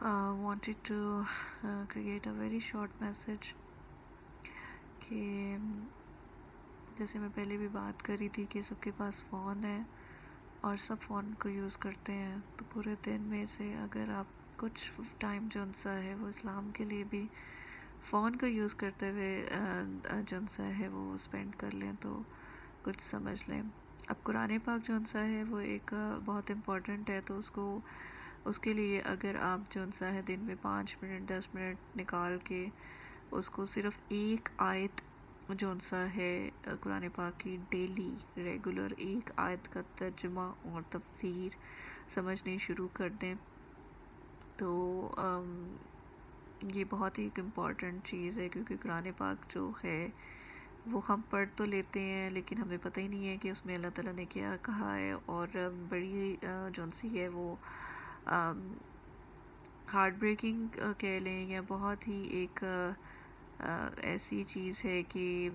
wanted to create a very short message کہ جیسے میں پہلے بھی بات کری تھی کہ سب کے پاس فون ہے اور سب فون کو یوز کرتے ہیں، تو پورے دن میں سے اگر آپ کچھ ٹائم جون سا ہے وہ اسلام کے لیے بھی فون کو یوز کرتے ہوئے جون سا ہے وہ اسپینڈ کر لیں تو کچھ سمجھ لیں۔ اب قرآن پاک جون سا ہے وہ ایک بہت امپورٹنٹ ہے، تو اس کے لیے اگر آپ جون سا ہے دن میں 5 منٹ 10 منٹ نکال کے اس کو صرف ایک آیت جون سا ہے قرآن پاک کی ڈیلی ریگولر ایک آیت کا ترجمہ اور تفسیر سمجھنے شروع کر دیں تو یہ بہت ہی ایک امپورٹنٹ چیز ہے، کیونکہ قرآن پاک جو ہے وہ ہم پڑھ تو لیتے ہیں لیکن ہمیں پتہ ہی نہیں ہے کہ اس میں اللہ تعالیٰ نے کیا کہا ہے، اور بڑی جون سی ہے وہ ہارٹ بریکنگ کہہ لیں یا بہت ہی ایک ایسی چیز ہے کہ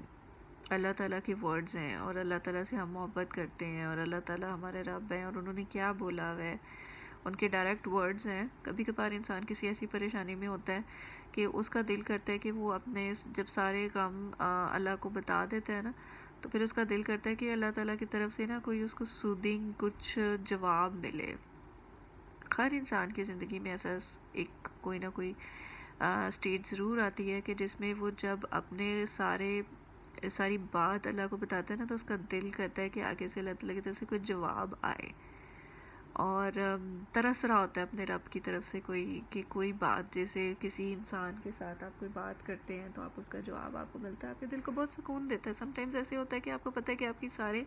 اللہ تعالیٰ کے ورڈز ہیں اور اللہ تعالیٰ سے ہم محبت کرتے ہیں اور اللہ تعالیٰ ہمارے رب ہیں اور انہوں نے کیا بولا ہوا ہے، ان کے ڈائریکٹ ورڈز ہیں۔ کبھی کبھار انسان کسی ایسی پریشانی میں ہوتا ہے کہ اس کا دل کرتا ہے کہ وہ اپنے جب سارے کام اللہ کو بتا دیتا ہے نا، تو پھر اس کا دل کرتا ہے کہ اللہ تعالیٰ کی طرف سے نا کوئی اس کو سودنگ کچھ جواب ملے۔ ہر انسان کی زندگی میں ایسا ایک کوئی نہ کوئی اسٹیج ضرور آتی ہے کہ جس میں وہ جب اپنے ساری بات اللہ کو بتاتا ہے نا، تو اس کا دل کرتا ہے کہ آگے سے اللہ تعالیٰ کی طرف سے کوئی جواب آئے، اور ترس رہا ہوتا ہے اپنے رب کی طرف سے کوئی بات، جیسے کسی انسان کے ساتھ آپ کوئی بات کرتے ہیں تو آپ اس کا جواب آپ کو ملتا ہے، آپ کے دل کو بہت سکون دیتا ہے۔ سم ٹائمز ایسے ہوتا ہے کہ آپ کو پتہ ہے کہ آپ کی سارے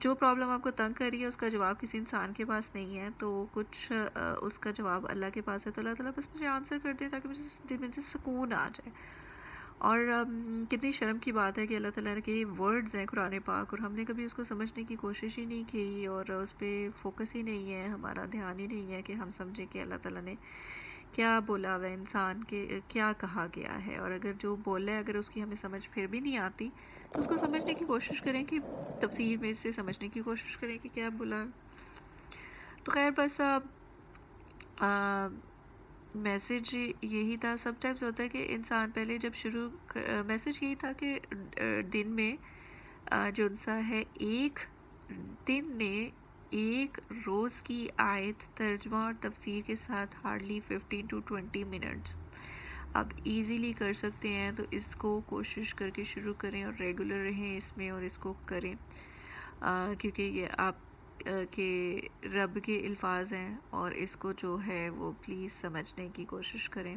جو پرابلم آپ کو تنگ کر رہی ہے اس کا جواب کسی انسان کے پاس نہیں ہے، تو کچھ اس کا جواب اللہ کے پاس ہے، تو اللہ تعالیٰ بس مجھے آنسر کر دے تاکہ دل میں سکون آ جائے۔ اور کتنی شرم کی بات ہے کہ اللہ تعالیٰ کے ورڈز ہیں قرآن پاک، اور ہم نے کبھی اس کو سمجھنے کی کوشش ہی نہیں کی اور اس پہ فوکس ہی نہیں ہے، ہمارا دھیان ہی نہیں ہے کہ ہم سمجھیں کہ اللہ تعالیٰ نے کیا بولا ہوا ہے، انسان کے کیا کہا گیا ہے، اور اگر جو بولا ہے اگر اس کی ہمیں سمجھ پھر بھی نہیں آتی تو اس کو سمجھنے کی کوشش کریں، کہ تفسیر میں سے سمجھنے کی کوشش کریں کہ کیا بولا ہے۔ تو خیر بس میسیج یہی تھا۔ سم ٹائمز ہوتا ہے کہ انسان پہلے جب میسیج یہی تھا کہ دن میں جو سا ہے ایک دن میں ایک روز کی آیت ترجمہ اور تفسیر کے ساتھ ہارڈلی 15 to 20 منٹس آپ ایزیلی کر سکتے ہیں، تو اس کو کوشش کر کے شروع کریں اور ریگولر رہیں اس میں اور اس کو کریں، کیونکہ یہ آپ کے رب کے الفاظ ہیں اور اس کو جو ہے وہ پلیز سمجھنے کی کوشش کریں۔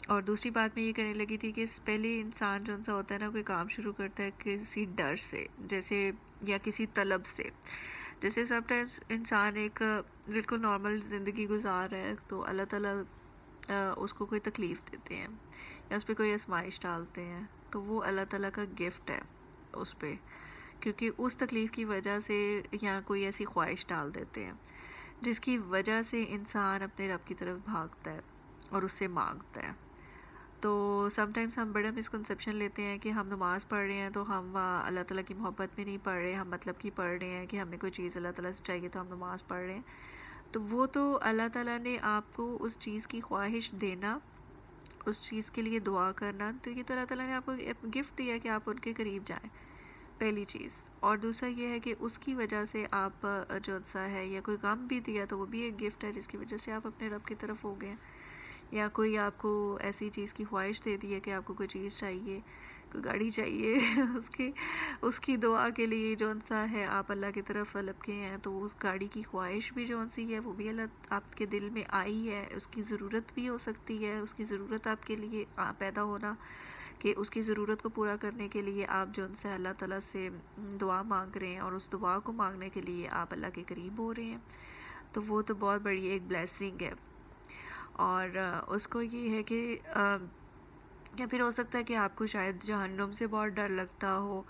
اور دوسری بات میں یہ کہنے لگی تھی کہ پہلے انسان جو سا ہوتا ہے نا کوئی کام شروع کرتا ہے کسی ڈر سے، جیسے یا کسی طلب سے، جیسے سم ٹائمز انسان ایک بالکل نارمل زندگی گزار رہا ہے تو اللہ تعالیٰ اس کو کوئی تکلیف دیتے ہیں یا اس پہ کوئی آزمائش ڈالتے ہیں، تو وہ اللہ تعالیٰ کا گفٹ ہے اس پہ، کیونکہ اس تکلیف کی وجہ سے یا کوئی ایسی خواہش ڈال دیتے ہیں جس کی وجہ سے انسان اپنے رب کی طرف بھاگتا ہے اور اس سے مانگتا ہے۔ تو سم ٹائمز ہم بڑا مسکنسیپشن لیتے ہیں کہ ہم نماز پڑھ رہے ہیں تو ہم اللہ تعالیٰ کی محبت میں نہیں پڑھ رہے، ہم مطلب کی پڑھ رہے ہیں کہ ہمیں کوئی چیز اللہ تعالیٰ سے چاہیے تو ہم نماز پڑھ رہے ہیں، تو وہ تو اللہ تعالیٰ نے آپ کو اس چیز کی خواہش دینا، اس چیز کے لیے دعا کرنا، تو یہ تو اللہ تعالیٰ نے آپ کو گفٹ دیا کہ آپ ان کے قریب جائیں، پہلی چیز۔ اور دوسرا یہ ہے کہ اس کی وجہ سے آپ جو سا ہے یا کوئی غم بھی دیا تو وہ بھی ایک گفٹ ہے جس کی وجہ سے آپ اپنے رب کی طرف ہو گئے، یا کوئی آپ کو ایسی چیز کی خواہش دے دی ہے کہ آپ کو کوئی چیز چاہیے، کوئی گاڑی چاہیے اس کی دعا کے لیے جون سا ہے آپ اللہ کی طرف لپکے ہیں، تو اس گاڑی کی خواہش بھی جون سی ہے وہ بھی اللہ آپ کے دل میں آئی ہے، اس کی ضرورت بھی ہو سکتی ہے، اس کی ضرورت آپ کے لیے پیدا ہونا کہ اس کی ضرورت کو پورا کرنے کے لیے آپ جو ان سے اللہ تعالیٰ سے دعا مانگ رہے ہیں اور اس دعا کو مانگنے کے لیے آپ اللہ کے قریب ہو رہے ہیں، تو وہ تو بہت بڑی ایک بلیسنگ ہے۔ اور اس کو یہ ہے کہ یا پھر ہو سکتا ہے کہ آپ کو شاید جہنم سے بہت ڈر لگتا ہو،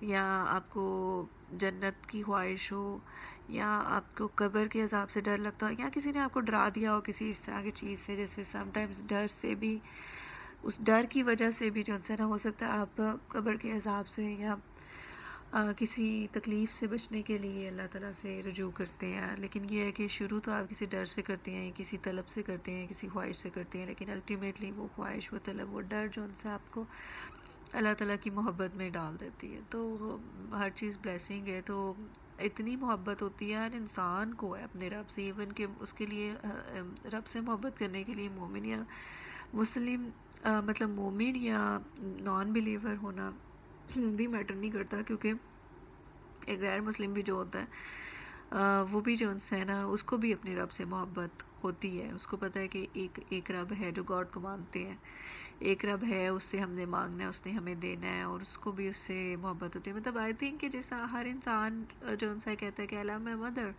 یا آپ کو جنت کی خواہش ہو، یا آپ کو قبر کے عذاب سے ڈر لگتا ہو، یا کسی نے آپ کو ڈرا دیا ہو کسی اس طرح کی چیز سے، جیسے سم ٹائمز ڈر سے بھی، اس ڈر کی وجہ سے بھی جو ہے نا ہو سکتا ہے آپ قبر کے عذاب سے یا کسی تکلیف سے بچنے کے لیے اللہ تعالیٰ سے رجوع کرتے ہیں، لیکن یہ ہے کہ شروع تو آپ کسی ڈر سے کرتے ہیں، کسی طلب سے کرتے ہیں، کسی خواہش سے کرتے ہیں، لیکن الٹیمیٹلی وہ خواہش، وہ طلب، وہ ڈر جو ان سے آپ کو اللہ تعالیٰ کی محبت میں ڈال دیتی ہے۔ تو ہر چیز بلیسنگ ہے، تو اتنی محبت ہوتی ہے ہر انسان کو ہے اپنے رب سے، ایون کہ اس کے لیے رب سے محبت کرنے کے لیے مومن یا مسلم مطلب مومن یا نان بلیور ہونا بھی میٹر نہیں کرتا، کیونکہ ایک غیر مسلم بھی جو ہوتا ہے وہ بھی جو ان سے ہے نا، اس کو بھی اپنے رب سے محبت ہوتی ہے، اس کو پتہ ہے کہ ایک رب ہے جو گاڈ کو مانتے ہیں، ایک رب ہے، اس سے ہم نے مانگنا ہے، اس نے ہمیں دینا ہے، اور اس کو بھی اس سے محبت ہوتی ہے۔ مطلب آئی تھنک کہ جیسا ہر انسان جو ان سے کہتا ہے کہ اللہ میں مدر،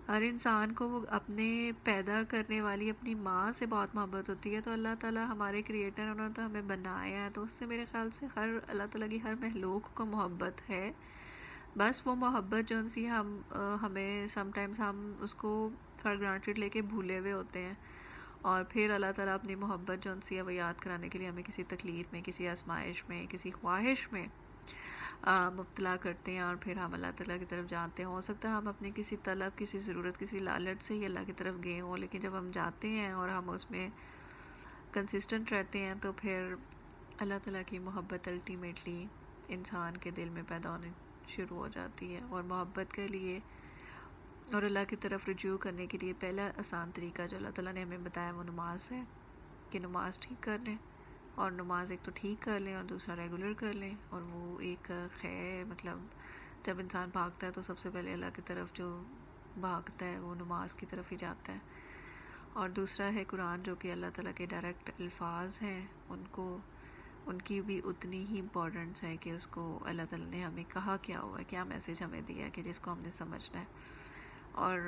ہر انسان کو وہ اپنے پیدا کرنے والی اپنی ماں سے بہت محبت ہوتی ہے، تو اللہ تعالیٰ ہمارے کریٹر، انہوں نے تو ہمیں بنایا ہے، تو اس سے میرے خیال سے اللہ تعالیٰ کی ہر مخلوق کو محبت ہے۔ بس وہ محبت جو سی ہمیں سم ٹائمز ہم اس کو فار گرانٹیڈ لے کے بھولے ہوئے ہوتے ہیں، اور پھر اللہ تعالیٰ اپنی محبت جو سی ہے وہ یاد کرانے کے لیے ہمیں کسی تکلیف میں، کسی آزمائش میں، کسی خواہش میں مبتلا کرتے ہیں، اور پھر ہم اللہ تعالیٰ کی طرف جاتے ہیں۔ ہو سکتا ہے ہم اپنی کسی طلب، کسی ضرورت، کسی لالچ سے ہی اللہ کی طرف گئے ہوں، لیکن جب ہم جاتے ہیں اور ہم اس میں کنسسٹنٹ رہتے ہیں تو پھر اللہ تعالیٰ کی محبت الٹیمیٹلی انسان کے دل میں پیدا ہونے شروع ہو جاتی ہے۔ اور محبت کے لیے اور اللہ کی طرف رجوع کرنے کے لیے پہلا آسان طریقہ جو اللہ تعالیٰ نے ہمیں بتایا وہ نماز ہے، کہ نماز ٹھیک کر لیں، اور نماز ایک تو ٹھیک کر لیں اور دوسرا ریگولر کر لیں، اور وہ ایک خیر مطلب جب انسان بھاگتا ہے تو سب سے پہلے اللہ کی طرف جو بھاگتا ہے وہ نماز کی طرف ہی جاتا ہے، اور دوسرا ہے قرآن، جو کہ اللہ تعالیٰ کے ڈائریکٹ الفاظ ہیں، ان کی بھی اتنی ہی امپورٹنس ہے کہ اس کو اللہ تعالیٰ نے ہمیں کہا کیا ہوا ہے، کیا میسیج ہمیں دیا ہے کہ جس کو ہم نے سمجھنا ہے، اور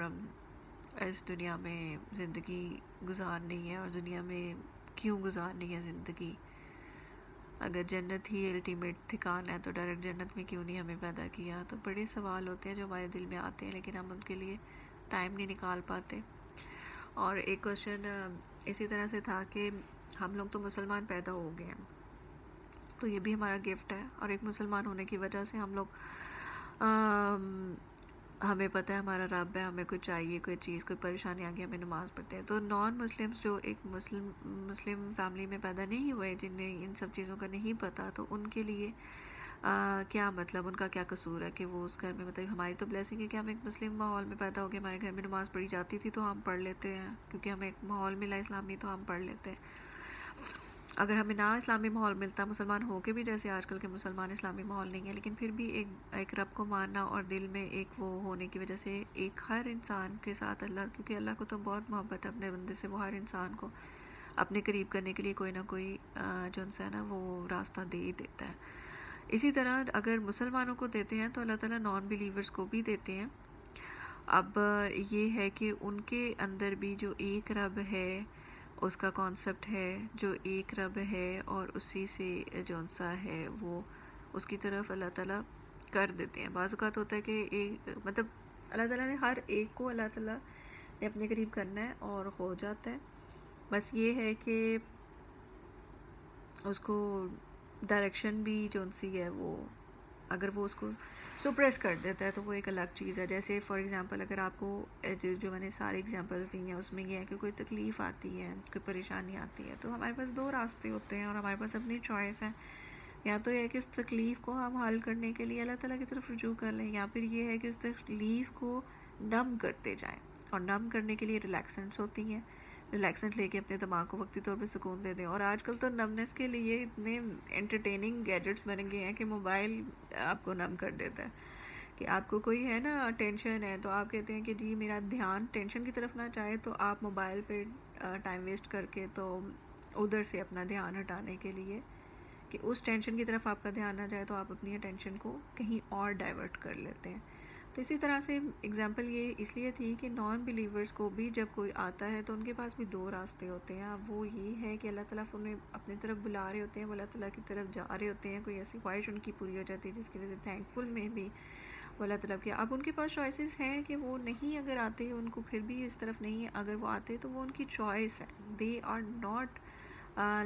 اس دنیا میں زندگی گزارنی ہے، اور دنیا میں کیوں گزارنی ہے زندگی؟ اگر جنت ہی الٹیمیٹ ٹھکانہ ہے تو ڈائریکٹ جنت میں کیوں نہیں ہمیں پیدا کیا؟ تو بڑے سوال ہوتے ہیں جو ہمارے دل میں آتے ہیں، لیکن ہم ان کے لیے ٹائم نہیں نکال پاتے۔ اور ایک کوشچن اسی طرح سے تھا کہ ہم لوگ تو مسلمان پیدا ہو گئے ہیں، تو یہ بھی ہمارا گفٹ ہے، اور ایک مسلمان ہونے کی وجہ سے ہم لوگ ہمیں پتہ ہے ہمارا رب ہے، ہمیں کوئی چاہیے، کوئی چیز، کوئی پریشانی آ گئی، ہمیں نماز پڑھتے ہیں۔ تو نان مسلمس جو ایک مسلم فیملی میں پیدا نہیں ہوئے، جنہیں ان سب چیزوں کا نہیں پتہ، تو ان کے لیے کیا مطلب، ان کا کیا قصور ہے کہ وہ اس گھر میں، مطلب ہماری تو بلیسنگ ہے کہ ہم ایک مسلم ماحول میں پیدا ہو گئے، ہمارے گھر میں نماز پڑھی جاتی تھی تو ہم پڑھ لیتے ہیں، کیونکہ ہمیں ایک ماحول ملا اسلامی تو ہم پڑھ لیتے ہیں۔ اگر ہمیں نہ اسلامی ماحول ملتا، مسلمان ہو کے بھی جیسے آج کل کے مسلمان اسلامی ماحول نہیں ہے، لیکن پھر بھی ایک رب کو ماننا اور دل میں ایک وہ ہونے کی وجہ سے ایک ہر انسان کے ساتھ اللہ، کیونکہ اللہ کو تو بہت محبت ہے اپنے بندے سے، وہ ہر انسان کو اپنے قریب کرنے کے لیے کوئی نہ کوئی جو ان سے ہے نا وہ راستہ دے ہی دیتا ہے۔ اسی طرح اگر مسلمانوں کو دیتے ہیں تو اللہ تعالیٰ نان بلیورز کو بھی دیتے ہیں۔ اب یہ ہے کہ ان کے اندر بھی جو ایک رب ہے، اس کا کانسیپٹ ہے، جو ایک رب ہے، اور اسی سے جو سا ہے وہ اس کی طرف اللہ تعالیٰ کر دیتے ہیں۔ بعض اوقات ہوتا ہے کہ مطلب اللہ تعالیٰ نے ہر ایک کو اللہ تعالیٰ نے اپنے قریب کرنا ہے اور ہو جاتا ہے، بس یہ ہے کہ اس کو ڈائریکشن بھی جو سی ہے وہ اگر وہ اس کو سپریس کر دیتا ہے تو وہ ایک الگ چیز ہے۔ جیسے فار ایگزامپل اگر آپ کو جو میں نے ساری ایگزامپلس دی ہیں اس میں یہ ہے کہ کوئی تکلیف آتی ہے، کوئی پریشانی آتی ہے، تو ہمارے پاس دو راستے ہوتے ہیں اور ہمارے پاس اپنی چوائس ہے، یا تو یہ ہے کہ اس تکلیف کو ہم حل کرنے کے لیے اللہ تعالیٰ کی طرف رجوع کر لیں، یا پھر یہ ہے کہ اس تکلیف کو نم کرتے جائیں، اور نم کرنے کے لیے ریلیکسنٹس ہوتی ہیں، ریلیکسنٹ لے کے اپنے دماغ کو وقتی طور پہ سکون دے دیں۔ اور آج کل تو نمنس کے لیے اتنے انٹرٹیننگ گیجٹس بن گئے ہیں کہ موبائل آپ کو نم کر دیتا ہے، کہ آپ کو کوئی ہے نا ٹینشن ہے تو آپ کہتے ہیں کہ جی میرا دھیان ٹینشن کی طرف نہ جائے، تو آپ موبائل پہ ٹائم ویسٹ کر کے تو ادھر سے اپنا دھیان ہٹانے کے لیے کہ اس ٹینشن کی طرف آپ کا دھیان نہ جائے تو آپ اپنی اٹینشن کو کہیں اور ڈائیورٹ کر لیتے ہیں۔ تو اسی طرح سے ایگزامپل یہ اس لیے تھی کہ نان بلیورز کو بھی جب کوئی آتا ہے تو ان کے پاس بھی دو راستے ہوتے ہیں۔ اب وہ یہ ہے کہ اللہ تعالیٰ انہیں اپنی طرف بلا رہے ہوتے ہیں، وہ اللہ تعالیٰ کی طرف جا رہے ہوتے ہیں، کوئی ایسی خواہش ان کی پوری ہو جاتی ہے جس کی وجہ سے تھینکفل میں بھی وہ اللہ تعالیٰ کی۔ اب ان کے پاس چوائسیز ہیں کہ وہ نہیں اگر آتے ان کو پھر بھی اس طرف نہیں، اگر وہ آتے تو وہ ان کی چوائس ہے، they are not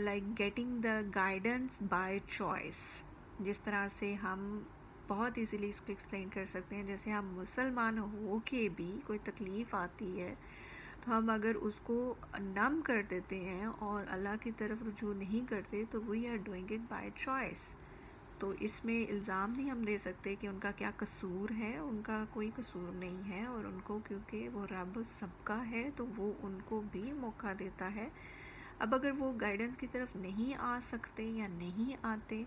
like getting the guidance by choice, جس طرح سے ہم بہت ایزیلی اس کو ایکسپلین کر سکتے ہیں. جیسے ہم مسلمان ہو کے بھی کوئی تکلیف آتی ہے تو ہم اگر اس کو نم کر دیتے ہیں اور اللہ کی طرف رجوع نہیں کرتے تو we are doing it by choice. تو اس میں الزام نہیں ہم دے سکتے کہ ان کا کیا قصور ہے. ان کا کوئی قصور نہیں ہے، اور ان کو کیونکہ وہ رب سب کا ہے تو وہ ان کو بھی موقع دیتا ہے. اب اگر وہ گائیڈنس کی طرف نہیں آ سکتے یا نہیں آتے،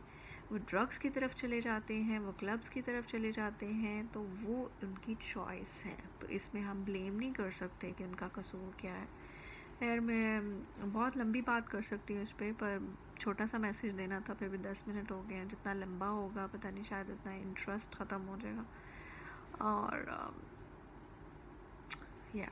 وہ ڈرگس کی طرف چلے جاتے ہیں، وہ کلبس کی طرف چلے جاتے ہیں، تو وہ ان کی چوائس ہے. تو اس میں ہم بلیم نہیں کر سکتے کہ ان کا قصور کیا ہے. خیر میں بہت لمبی بات کر سکتی ہوں اس پہ، پر چھوٹا سا میسیج دینا تھا. پھر بھی 10 منٹ ہو گئے ہیں. جتنا لمبا ہوگا پتہ نہیں شاید اتنا انٹرسٹ ختم ہو جائے گا. اور یا